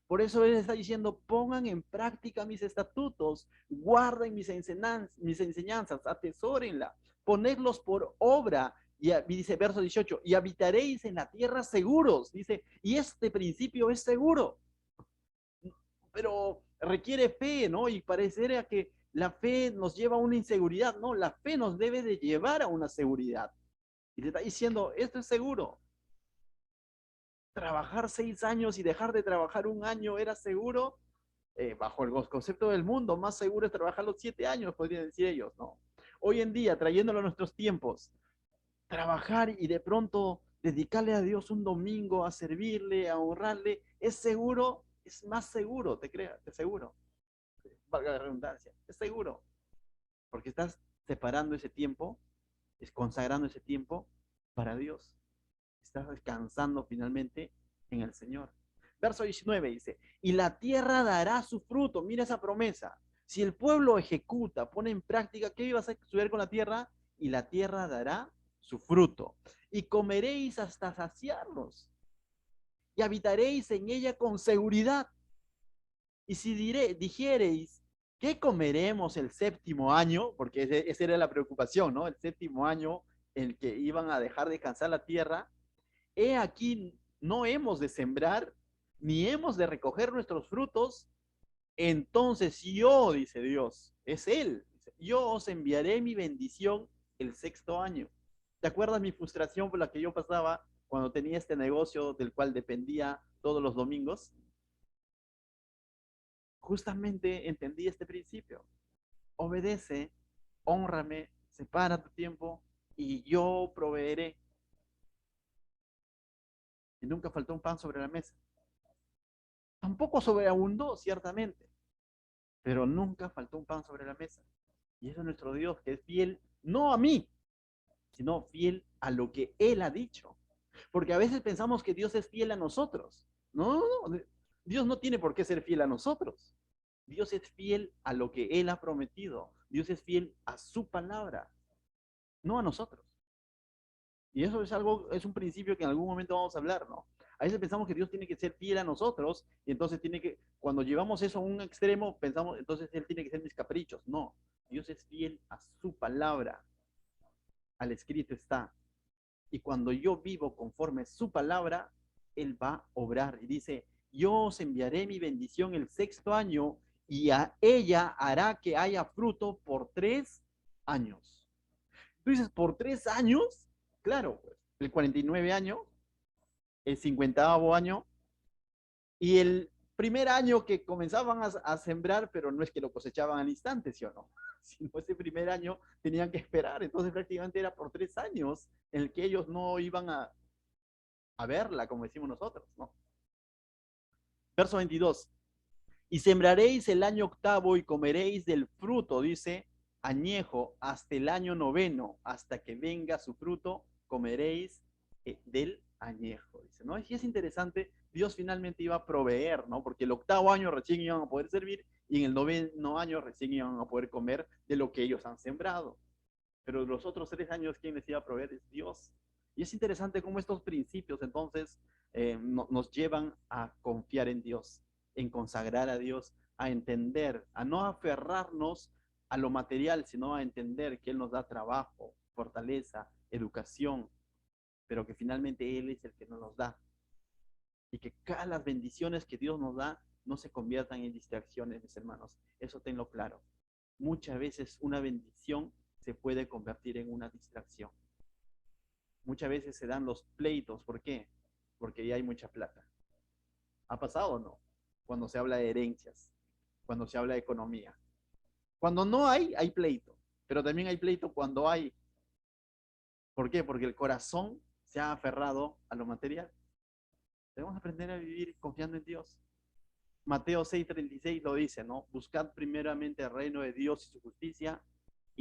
Por eso Él está diciendo, pongan en práctica mis estatutos, guarden mis enseñanzas, atesórenla, ponedlos por obra. Y dice verso 18, y habitaréis en la tierra seguros, dice, y este principio es seguro, pero requiere fe, ¿no? Y parecería que la fe nos lleva a una inseguridad, no, la fe nos debe de llevar a una seguridad. Y te está diciendo, esto es seguro. Trabajar 6 años y dejar de trabajar un año era seguro. Bajo el concepto del mundo, más seguro es trabajar los 7 años, podrían decir ellos, ¿no? Hoy en día, trayéndolo a nuestros tiempos, trabajar y de pronto dedicarle a Dios un domingo a servirle, a honrarle, es seguro, es más seguro, te creas, te seguro, valga la redundancia, es seguro, porque estás separando ese tiempo, es consagrando ese tiempo para Dios. Estás descansando finalmente en el Señor. Verso 19 dice, y la tierra dará su fruto. Mira esa promesa. Si el pueblo ejecuta, pone en práctica, ¿qué iba a suceder con la tierra? Y la tierra dará su fruto. Y comeréis hasta saciarlos. Y habitaréis en ella con seguridad. Y si dijereis, ¿qué comeremos el séptimo año? Porque esa era la preocupación, ¿no? El séptimo año en que iban a dejar descansar la tierra. He aquí, no hemos de sembrar, ni hemos de recoger nuestros frutos. Entonces yo, dice Dios, es Él, yo os enviaré mi bendición el sexto año. ¿Te acuerdas mi frustración por la que yo pasaba cuando tenía este negocio del cual dependía todos los domingos? Justamente entendí este principio. Obedece, hónrame, separa tu tiempo y yo proveeré. Y nunca faltó un pan sobre la mesa. Tampoco sobreabundó, ciertamente, pero nunca faltó un pan sobre la mesa. Y eso es nuestro Dios, que es fiel no a mí, sino fiel a lo que Él ha dicho. Porque a veces pensamos que Dios es fiel a nosotros. No, no, Dios no tiene por qué ser fiel a nosotros. Dios es fiel a lo que Él ha prometido. Dios es fiel a su palabra, no a nosotros. Y eso es algo, es un principio que en algún momento vamos a hablar, ¿no? A veces pensamos que Dios tiene que ser fiel a nosotros y entonces tiene que, cuando llevamos eso a un extremo, pensamos, entonces Él tiene que ser mis caprichos. No, Dios es fiel a su palabra, al escrito está. Y cuando yo vivo conforme a su palabra, Él va a obrar. Y dice, yo os enviaré mi bendición el sexto año y a ella hará que haya fruto por 3 años. Tú dices, ¿por 3 años? Claro, pues, el 49 año, el 50º año y el primer año que comenzaban a sembrar, pero no es que lo cosechaban al instante, ¿sí o no? Sino ese primer año tenían que esperar, entonces prácticamente era por 3 años en el que ellos no iban a verla, como decimos nosotros, ¿no? Verso 22, y sembraréis el año octavo y comeréis del fruto, dice, añejo hasta el año noveno, hasta que venga su fruto, comeréis del añejo, dice, ¿no? Y es interesante, Dios finalmente iba a proveer, ¿no? Porque el octavo año recién iban a poder servir y en el noveno año recién iban a poder comer de lo que ellos han sembrado. Pero los otros 3 años, ¿quién les iba a proveer? Es Dios. Y es interesante cómo estos principios entonces nos llevan a confiar en Dios, en consagrar a Dios, a entender, a no aferrarnos a lo material, sino a entender que Él nos da trabajo, fortaleza, educación, pero que finalmente Él es el que nos los da. Y que cada las bendiciones que Dios nos da no se conviertan en distracciones, mis hermanos. Eso tenlo claro. Muchas veces una bendición se puede convertir en una distracción. Muchas veces se dan los pleitos. ¿Por qué? Porque ya hay mucha plata. ¿Ha pasado o no? Cuando se habla de herencias, cuando se habla de economía. Cuando no hay, hay pleito. Pero también hay pleito cuando hay. ¿Por qué? Porque el corazón se ha aferrado a lo material. Debemos aprender a vivir confiando en Dios. Mateo 6:36 lo dice, ¿no? Buscad primeramente el reino de Dios y su justicia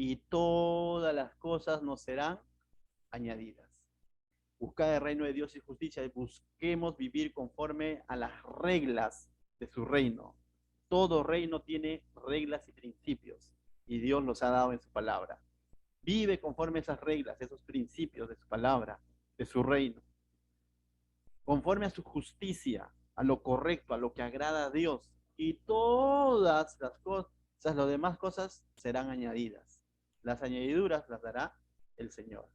y todas las cosas nos serán añadidas. Buscad el reino de Dios y justicia, y busquemos vivir conforme a las reglas de su reino. Todo reino tiene reglas y principios, y Dios los ha dado en su palabra. Vive conforme a esas reglas, esos principios de su palabra, de su reino, conforme a su justicia, a lo correcto, a lo que agrada a Dios, y todas las cosas, las demás cosas serán añadidas. Las añadiduras las dará el Señor.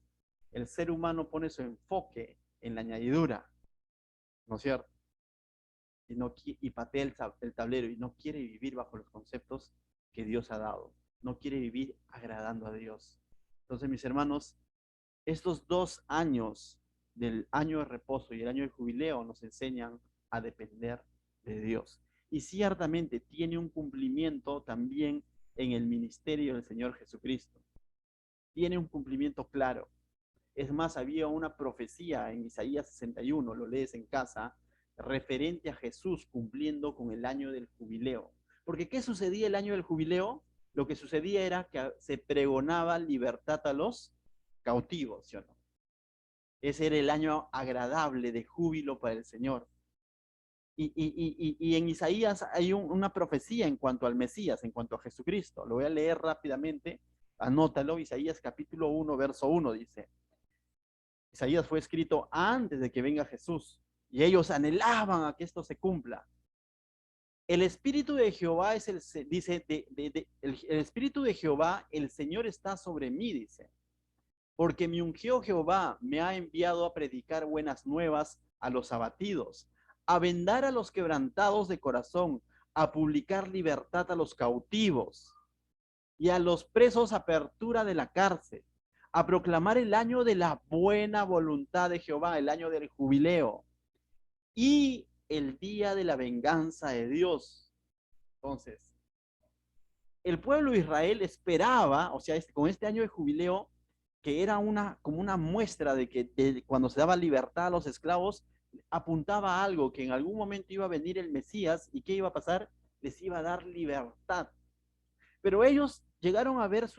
El ser humano pone su enfoque en la añadidura, ¿no es cierto? Y patea el tablero y no quiere vivir bajo los conceptos que Dios ha dado. No quiere vivir agradando a Dios. Entonces, mis hermanos, estos 2 años del año de reposo y el año de jubileo nos enseñan a depender de Dios. Y ciertamente tiene un cumplimiento también en el ministerio del Señor Jesucristo. Tiene un cumplimiento claro. Es más, había una profecía en Isaías 61, lo lees en casa, referente a Jesús cumpliendo con el año del jubileo. Porque ¿qué sucedía el año del jubileo? Lo que sucedía era que se pregonaba libertad a los cautivos, ¿sí o no? Ese era el año agradable de júbilo para el Señor. Y en Isaías hay una profecía en cuanto al Mesías, en cuanto a Jesucristo. Lo voy a leer rápidamente, anótalo, Isaías capítulo 1, verso 1 dice, Isaías fue escrito antes de que venga Jesús y ellos anhelaban a que esto se cumpla. El Espíritu de Jehová es dice, el Espíritu de Jehová, el Señor está sobre mí, dice, porque me ungió Jehová, me ha enviado a predicar buenas nuevas a los abatidos, a vendar a los quebrantados de corazón, a publicar libertad a los cautivos y a los presos apertura de la cárcel, a proclamar el año de la buena voluntad de Jehová, el año del jubileo y el día de la venganza de Dios. Entonces, el pueblo de Israel esperaba, o sea, con este año de jubileo, que era como una muestra de que cuando se daba libertad a los esclavos, apuntaba a algo, que en algún momento iba a venir el Mesías y ¿qué iba a pasar? Les iba a dar libertad. Pero ellos llegaron a ver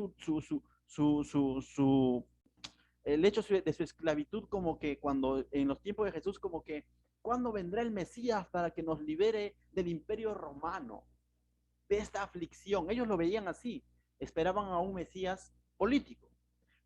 el hecho de su esclavitud como que cuando en los tiempos de Jesús como que ¿cuándo vendrá el Mesías para que nos libere del imperio romano, de esta aflicción? Ellos lo veían así, esperaban a un Mesías político.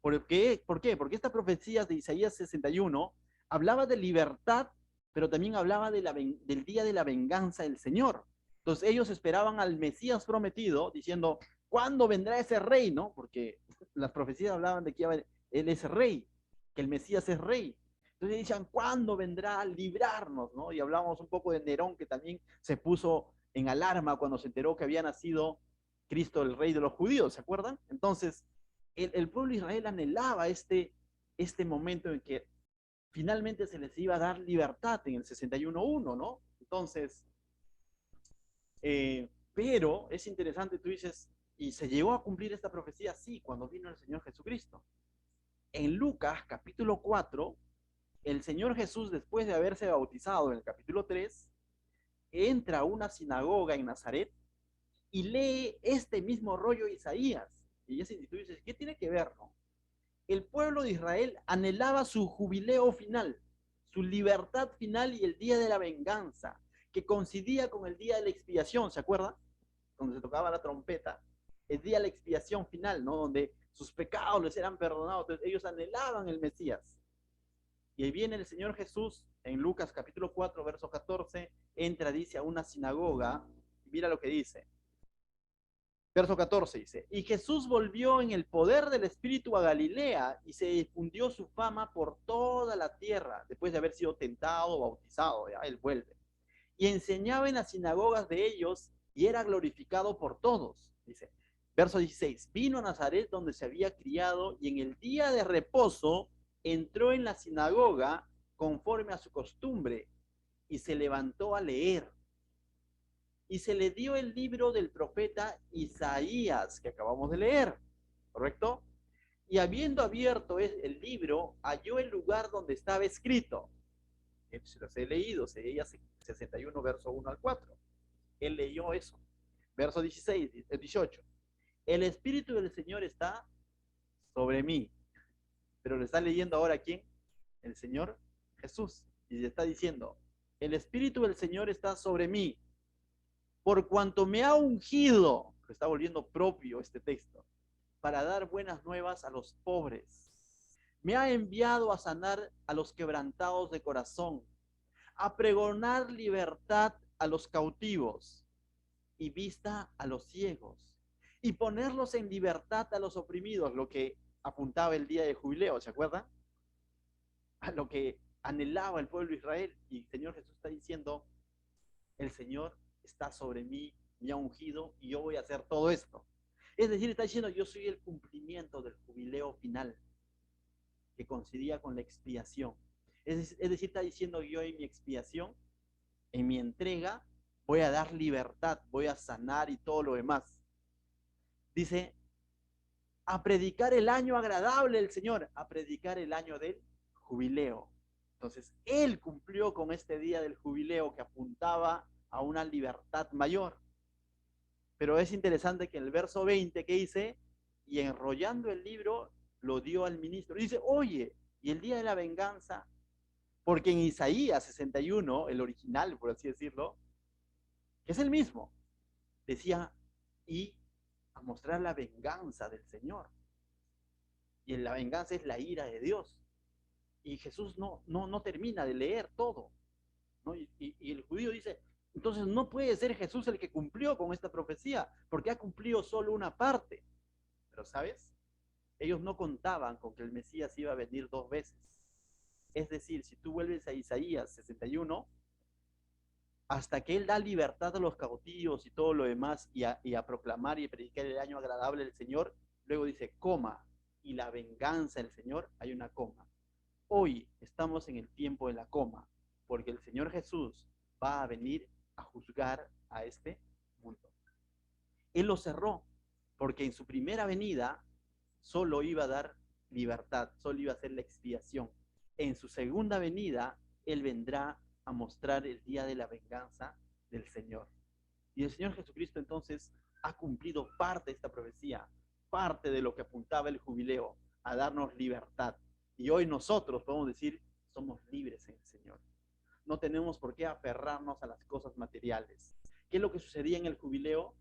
¿Por qué? Porque esta profecía de Isaías 61 hablaba de libertad, pero también hablaba del día de la venganza del Señor. Entonces ellos esperaban al Mesías prometido, diciendo, ¿cuándo vendrá ese rey? ¿No? Porque las profecías hablaban de que él es rey, que el Mesías es rey. Entonces decían, ¿cuándo vendrá a librarnos? ¿No? Y hablamos un poco de Nerón, que también se puso en alarma cuando se enteró que había nacido Cristo, el rey de los judíos, ¿se acuerdan? Entonces, el pueblo de Israel anhelaba este momento en que finalmente se les iba a dar libertad en el 61.1, ¿no? Entonces, pero es interesante, tú dices, ¿y se llegó a cumplir esta profecía? Sí, cuando vino el Señor Jesucristo. En Lucas capítulo 4, el Señor Jesús, después de haberse bautizado en el capítulo 3, entra a una sinagoga en Nazaret y lee este mismo rollo de Isaías. Y tú dices, ¿qué tiene que ver, no? El pueblo de Israel anhelaba su jubileo final, su libertad final y el día de la venganza, que coincidía con el día de la expiación, ¿se acuerdan? Donde se tocaba la trompeta, el día de la expiación final, ¿no? Donde sus pecados les eran perdonados. Entonces, ellos anhelaban el Mesías. Y ahí viene el Señor Jesús en Lucas capítulo 4, verso 14, entra, dice, a una sinagoga, y mira lo que dice. Verso 14 dice, y Jesús volvió en el poder del Espíritu a Galilea y se difundió su fama por toda la tierra, después de haber sido tentado, bautizado, ya, él vuelve. Y enseñaba en las sinagogas de ellos y era glorificado por todos. Dice, verso 16, vino a Nazaret donde se había criado y en el día de reposo entró en la sinagoga conforme a su costumbre y se levantó a leer. Y se le dio el libro del profeta Isaías, que acabamos de leer, ¿correcto? Y habiendo abierto el libro, halló el lugar donde estaba escrito. Se los he leído, Isaías 61, verso 1 al 4. Él leyó eso. Verso 16, 18. el Espíritu del Señor está sobre mí. Pero le está leyendo ahora a ¿quién? El Señor Jesús. Y le está diciendo, el Espíritu del Señor está sobre mí, por cuanto me ha ungido, lo está volviendo propio este texto, para dar buenas nuevas a los pobres. Me ha enviado a sanar a los quebrantados de corazón, a pregonar libertad a los cautivos y vista a los ciegos, y ponerlos en libertad a los oprimidos, lo que apuntaba el día de jubileo, ¿se acuerdan? A lo que anhelaba el pueblo de Israel. Y el Señor Jesús está diciendo, el Señor está sobre mí, me ha ungido y yo voy a hacer todo esto. Es decir, está diciendo, yo soy el cumplimiento del jubileo final que coincidía con la expiación. Es decir, está diciendo, yo en mi expiación, en mi entrega, voy a dar libertad, voy a sanar y todo lo demás. Dice, a predicar el año agradable del Señor, a predicar el año del jubileo. Entonces, Él cumplió con este día del jubileo que apuntaba a una libertad mayor. Pero es interesante que en el verso 20 que dice, y enrollando el libro, lo dio al ministro. Y dice, oye, ¿y el día de la venganza? Porque en Isaías 61, el original, por así decirlo, que es el mismo, decía, y a mostrar la venganza del Señor. Y la venganza es la ira de Dios. Y Jesús no termina de leer todo, ¿no? Y el judío dice, entonces no puede ser Jesús el que cumplió con esta profecía, porque ha cumplido solo una parte. Pero, ¿sabes? Ellos no contaban con que el Mesías iba a venir dos veces. Es decir, si tú vuelves a Isaías 61, hasta que Él da libertad a los cautivos y todo lo demás, y a proclamar y predicar el año agradable del Señor, luego dice, coma, y la venganza del Señor, hay una coma. Hoy estamos en el tiempo de la coma, porque el Señor Jesús va a venir a juzgar a este mundo. Él lo cerró, porque en su primera venida solo iba a dar libertad, solo iba a hacer la expiación. En su segunda venida, Él vendrá a mostrar el día de la venganza del Señor. Y el Señor Jesucristo entonces ha cumplido parte de esta profecía, parte de lo que apuntaba el jubileo, a darnos libertad. Y hoy nosotros podemos decir, somos libres en el Señor. No tenemos por qué aferrarnos a las cosas materiales. ¿Qué es lo que sucedía en el jubileo?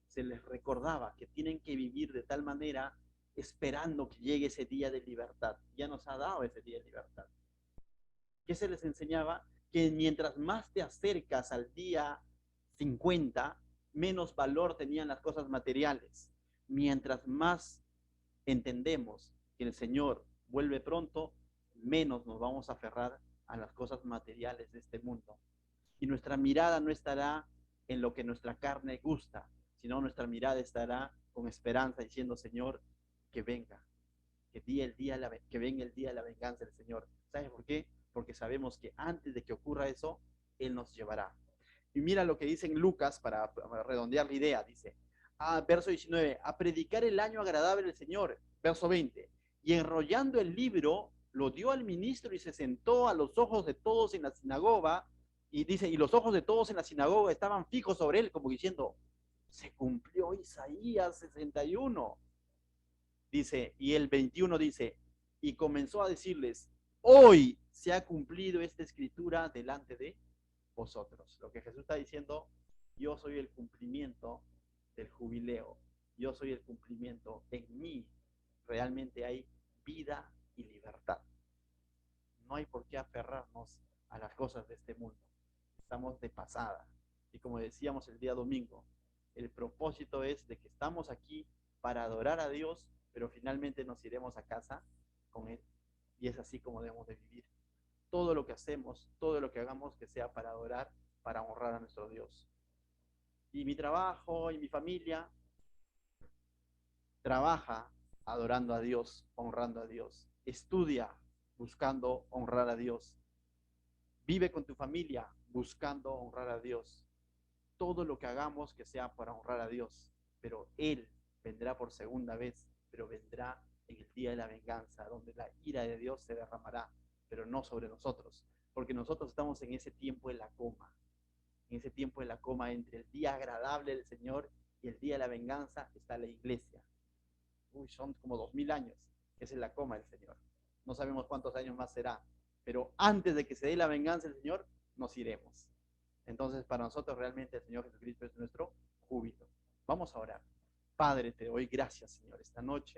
Se les recordaba que tienen que vivir de tal manera esperando que llegue ese día de libertad. Ya nos ha dado ese día de libertad. ¿Qué se les enseñaba? Que mientras más te acercas al día 50, menos valor tenían las cosas materiales. Mientras más entendemos que el Señor vuelve pronto, menos nos vamos a aferrar a las cosas materiales de este mundo. Y nuestra mirada no estará en lo que nuestra carne gusta, sino nuestra mirada estará con esperanza diciendo, Señor, que venga, que venga el día de la venganza del Señor. ¿Sabes por qué? Porque sabemos que antes de que ocurra eso, Él nos llevará. Y mira lo que dice en Lucas, para redondear la idea, dice, verso 19, a predicar el año agradable del Señor, verso 20, y enrollando el libro, lo dio al ministro y se sentó a los ojos de todos en la sinagoga, y dice, y los ojos de todos en la sinagoga estaban fijos sobre él, como diciendo, se cumplió Isaías 61. Dice, y el 21 dice, y comenzó a decirles, hoy se ha cumplido esta escritura delante de vosotros. Lo que Jesús está diciendo, yo soy el cumplimiento del jubileo, yo soy el cumplimiento, en mí realmente hay vida y libertad. No hay por qué aferrarnos a las cosas de este mundo. Estamos de pasada. Y como decíamos el día domingo, el propósito es de que estamos aquí para adorar a Dios, pero finalmente nos iremos a casa con Él. Y es así como debemos de vivir. Todo lo que hacemos, todo lo que hagamos, que sea para adorar, para honrar a nuestro Dios. Y mi trabajo y mi familia trabaja adorando a Dios, honrando a Dios. Estudia buscando honrar a Dios. Vive con tu familia buscando honrar a Dios. Todo lo que hagamos que sea para honrar a Dios. Pero Él vendrá por segunda vez, pero vendrá en el día de la venganza, donde la ira de Dios se derramará, pero no sobre nosotros, porque nosotros estamos en ese tiempo de la coma, en ese tiempo de la coma entre el día agradable del Señor y el día de la venganza está la iglesia. Uy, son como 2000 años que se la coma el Señor. No sabemos cuántos años más será, pero antes de que se dé la venganza el Señor, nos iremos. Entonces, para nosotros realmente el Señor Jesucristo es nuestro júbilo. Vamos a orar. Padre, te doy gracias, Señor, esta noche.